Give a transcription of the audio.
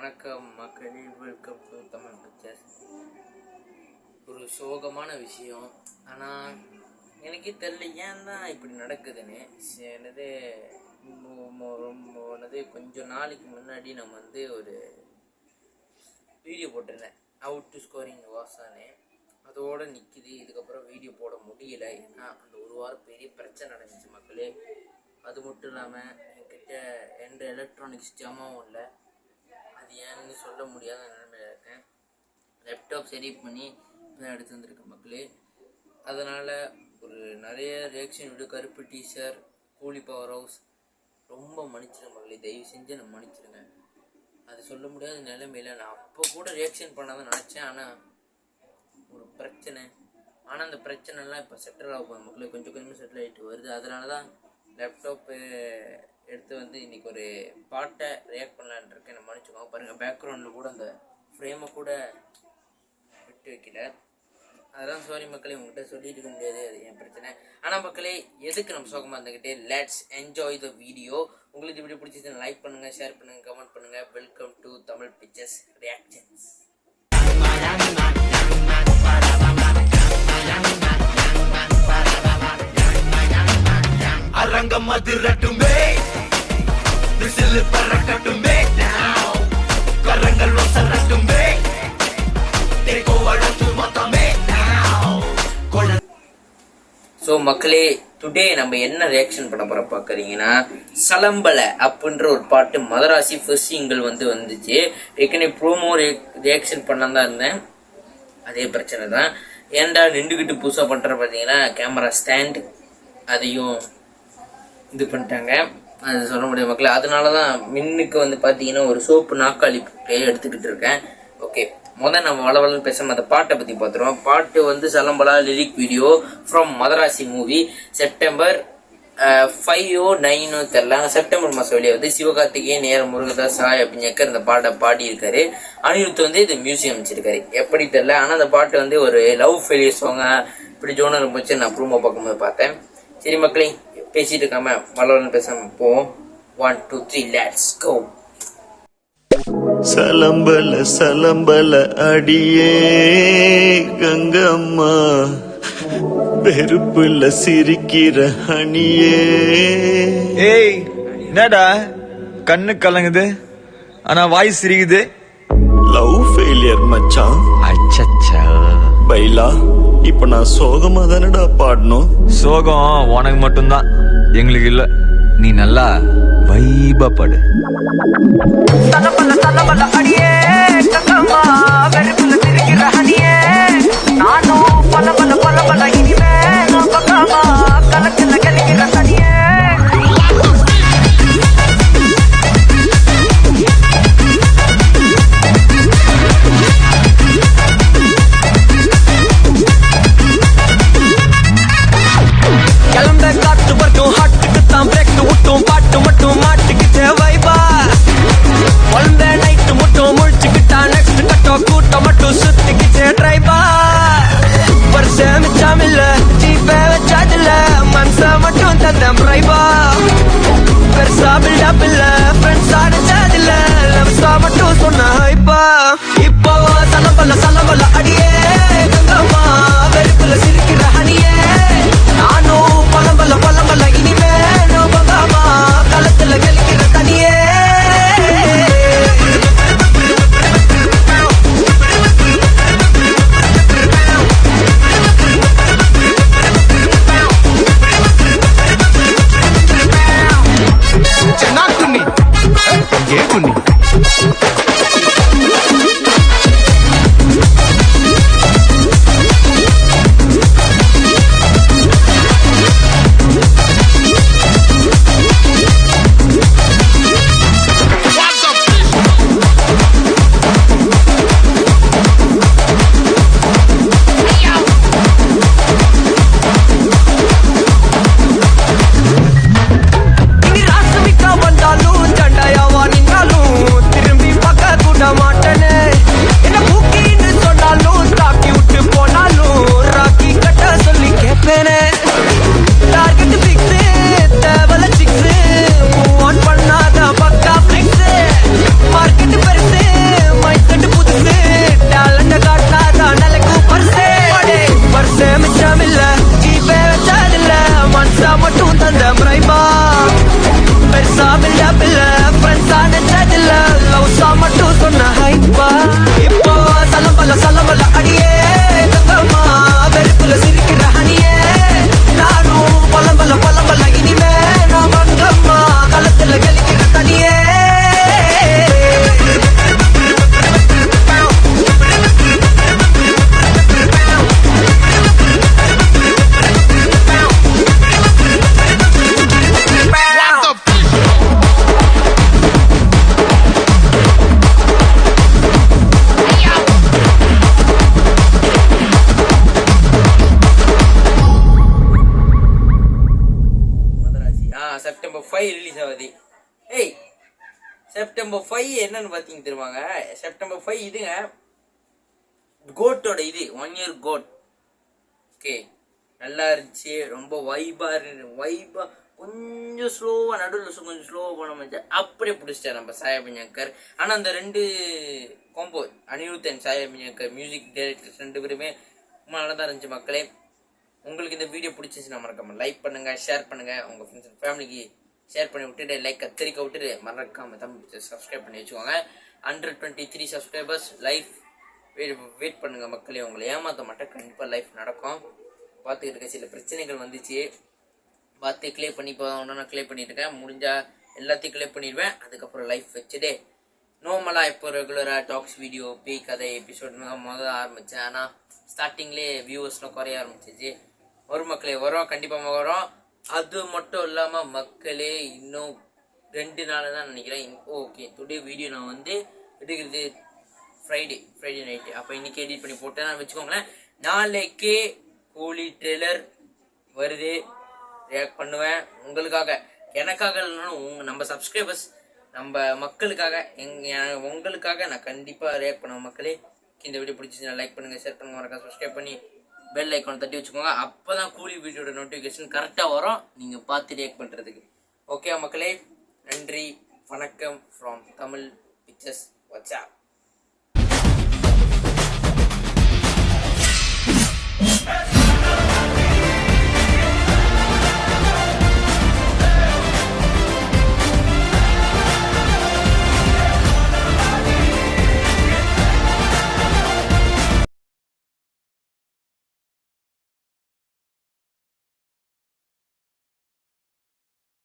வணக்கம் மக்களே, welcome to Tamil pictures. ஒரு சோகமான விஷயம், ஆனால் எனக்கே தெரியல ஏன் தான் இப்படி நடக்குதுன்னு. கொஞ்சம் நாளைக்கு முன்னாடி நம்ம ஒரு வீடியோ போட்டிருந்தேன், அவுட் டு ஸ்கோரிங் வாசானே. அதோடு நிற்கிது. இதுக்கப்புறம் வீடியோ போட முடியல, ஏன்னா அந்த ஒரு வாரம் பெரிய பிரச்சனை நடந்துச்சு மக்களே. அது மட்டும் இல்லாமல் என்கிட்ட எந்த எலக்ட்ரானிக்ஸ் ஜாமாவும் இல்லை. அது ஏன்னு சொல்ல முடியாத நிலைமையில் இருக்கேன். லேப்டாப் சரி பண்ணி தான் எடுத்து வந்திருக்கேன் மக்களே. அதனால் நிறைய ரியாக்ஷன் வீடியோ, கருப்பு டீச்சர், கூலி பவர் ஹவுஸ், ரொம்ப மன்னிச்சிருங்க மக்களே, தயவு செஞ்சு நான் மன்னிச்சிருங்க. அது சொல்ல முடியாத நிலைமையில் நான் அப்போ கூட ரியாக்ஷன் பண்ணாதான் நினச்சேன். ஆனால் ஒரு பிரச்சனை, ஆனால் அந்த பிரச்சனைலாம் இப்போ செட்டில் ஆக போகுது மக்களே. கொஞ்சம் கொஞ்சமாக செட்டில் ஆகிட்டு வருது. அதனால தான் லேப்டாப்பு எடுத்து இன்றைக்கி ஒரு பாட்டை ரியாக்ட் பண்ணலான் இருக்கேன். நான் மன்னிச்சுக்கோங்க. பாருங்கள், பேக்ரவுண்டில் கூட அந்த ஃப்ரேமை கூட விட்டு வைக்கல. அதெல்லாம் சாரி மக்களே, உங்கள்கிட்ட சொல்லிட்டு இருக்க முடியாது, அது என் பிரச்சனை. ஆனால் மக்களே, எதுக்கு நம்ம சோகமாக இருந்துக்கிட்டே, லெட்ஸ் என்ஜாய் த வீடியோ. உங்களுக்கு இப்படி பிடிச்சதுன்னு லைக் பண்ணுங்கள், ஷேர் பண்ணுங்கள், கமெண்ட் பண்ணுங்கள். Welcome to Tamil pictures reactions. அரங்கம் அதிரட்டுமே, விசில் பறக்கட்டுமே, கரங்கள் வசரட்டுமே, தேக்கோ வழக்கு மொத்தமே. ஸோ மக்களே, டுடே நம்ம என்ன ரியாக்ஷன் பண்ண போற பார்க்குறீங்கன்னா, சலம்பலை அப்படின்ற ஒரு பாட்டு மதராசி ஃபர்ஸ்ட் சிங்கிள் வந்துச்சு. ஏற்கனவே ப்ரோமோ ரியாக்ஷன் பண்ண தான் இருந்தேன். அதே பிரச்சனை தான். ஏன்டா நின்றுக்கிட்டு புதுசாக பண்ணுற பார்த்தீங்கன்னா, கேமரா ஸ்டாண்ட் அதையும் இது பண்ணிட்டாங்க. அது சொல்ல முடியாது மக்களே. அதனால தான் மின்னுக்கு பார்த்தீங்கன்னா ஒரு சோப்பு நாக்காளி எடுத்துக்கிட்டு இருக்கேன். ஓகே, நம்ம வளவலன்னு பேசாம அந்த பாட்டை பற்றி பார்த்துருவோம். பாட்டு Salambala lyric video from Madharaasi movie. September 5 9 தெரியல, செப்டம்பர் மாதம் வெளியே சிவகார்த்திகேயன், நேர முருகதாஸ், சாய் அபிஞக்கர் இந்த பாட்டை பாடியிருக்காரு. அனிருத் இது மியூசியம் அமைச்சிருக்காரு. எப்படி தெரியல, ஆனால் அந்த பாட்டு ஒரு லவ் ஃபெயிலியர் சாங்க இப்படி ஜோனர் போச்சு. நான் ப்ரூமோ பார்க்கும்போது பார்த்தேன். சரி மக்களே, பேசிட்டு இருக்காம வளவலன்னு பேசாம போவோம். 1 2 3 லெட்ஸ் கோ. சலம்பல சலம்பல அடியே கங்கம்மா, பெருப்புல சிரிக்கிற அணியே. ஏய், என்னடா கண்ணு கலங்குது ஆனா வாய் சிரிக்குது? லவ் ஃபெயிலியர் மச்சான். அச்சச்சா பைலா, இப்ப நான் சோகமா தானடா பாடணும். சோகம் உனக்கு மட்டும்தான், எங்களுக்கு இல்ல. நீ நல்லா வைபா பாடு. தலபல தலபல அடியே கங்கம்மா, வெறுப்புல சிரிக்கிற அணியே, நானும் பலபல பலபல இனிமே நான் பக்கமா, கலக்கல கலிக்கிற தனியே. கிளம்ப காத்து வரட்டும், ஹாட்டுக்கு தான் பிரேக் விட்டும், பாட்டு மட்டும் மாட்டுக்கிச்சே வைபா. வளர்ந்த நைட்டு மட்டும் முழிச்சுக்கிட்டா, நெக்ஸ்ட் கட்டோ கூட்டம் மட்டும் சுத்திக்கிச்சே டிரைபா. வருஷம் மிச்சம் இல்ல, ஜீப்பே வச்சாதில்ல, மனச மட்டும் தந்தேன் பிரைபா. பெருசா பில்டப் இல்ல, ஃப்ரெண்ட்ஸ் அடிச்சதில்ல, லவ்ஸா மட்டும் சொன்ன ஹைப்பா. இப்போ சலம்பல சலம்பல அடியே கங்கம்மா, வெறுப்புல சிரிக்கிற ஹனியே, நானும் பலம்பல பலம்பல இனிமே நோ பங்காமா, களத்துல கலிக்கிற தனியே. చెన్నాకుని ఏకుని இனி ராசமிக்கா வந்தாலும் ஜண்டாயாவா நின்னாலும் திரும்பி பார்க்க செப்டம்பர் 5 என்னன்னு பார்த்தீங்க தெரியுமாங்க? செப்டம்பர் 5 இதுங்க கோட்டோட இது 1 year கோட். ஓகே, நல்லா இருந்துச்சு, ரொம்ப வைபா கொஞ்சம் ஸ்லோவா நடுவில் கொஞ்சம் ஸ்லோவா போன மாதிரி அப்படியே பிடிச்சிட்டார் நம்ம சாய் அபியங்கர். ஆனால் அந்த 2 combo Anirudh and Sai Abhyankar music directors 2 பேருமே ரொம்ப நல்லா தான் இருந்துச்சு. மக்களே, உங்களுக்கு இந்த வீடியோ பிடிச்சிச்சுன்னா மறக்காம லைக் பண்ணுங்க, ஷேர் பண்ணுங்க, உங்க ஃப்ரெண்ட்ஸ் அண்ட் ஃபேமிலிக்கு ஷேர் பண்ணி விட்டுட்டு லைக் கத்திரிக்க விட்டுட்டு மறக்காம தமிழ் சப்ஸ்கிரைப் பண்ணி வச்சுக்கோங்க. 123 சப்ஸ்கிரைபர்ஸ் லைஃப் வெயிட் பண்ணுங்க மக்களே. உங்களை ஏமாற்ற மாட்டேன், கண்டிப்பாக லைஃப் நடக்கும். பார்த்துக்கிட்டு இருக்க சில பிரச்சனைகள் வந்துச்சு, பார்த்து கிளியர் பண்ணி போகணும்னா கிளியர் பண்ணிட்டு இருக்கேன். முடிஞ்சா எல்லாத்தையும் கிளியர் பண்ணிடுவேன். அதுக்கப்புறம் லைஃப் வச்சுட்டு நார்மலாக இப்போ ரெகுலராக டாக்ஸ் வீடியோ பேய் கதை எபிசோட் முதல்ல ஆரம்பித்தேன். ஆனால் ஸ்டார்டிங்லேயே வியூவர்ஸ்லாம் குறைய ஆரம்பிச்சிச்சு. வரும் மக்களே, வரும், கண்டிப்பாக வரும். அது மட்டும் இல்லாமல் மக்களே, இன்னும் 2 நாள் தான் நினைக்கிறேன். ஓகே, டுடே வீடியோ நான் வந்து எடுக்கிறது ஃப்ரைடே நைட்டு. அப்போ இன்னைக்கு எடிட் பண்ணி போட்டேன் வச்சுக்கோங்களேன். நாளைக்கே கூலி ட்ரெய்லர் வருது, ரியாக்ட் பண்ணுவேன் உங்களுக்காக. எனக்காக இல்லைனாலும் நம்ம சப்ஸ்கிரைபர்ஸ், நம்ம மக்களுக்காக, உங்களுக்காக நான் கண்டிப்பாக ரியாக்ட் பண்ணுவேன் மக்களே. இந்த வீடியோ பிடிச்சிச்சுன்னா லைக் பண்ணுங்கள், ஷேர் பண்ணுங்கள், மறக்காம சப்ஸ்கிரைப் பண்ணி பெல் ஐக்கானை தட்டி வச்சுக்கோங்க. அப்போ தான் கூலி வீடியோட நோட்டிஃபிகேஷன் கரெக்டாக வரும், நீங்கள் பார்த்து ரியாக்ட் பண்ணுறதுக்கு. ஓகே மக்களே, நன்றி, வணக்கம் ஃப்ரம் தமிழ் பிக்சர்ஸ். வாட்ஸ்அப்.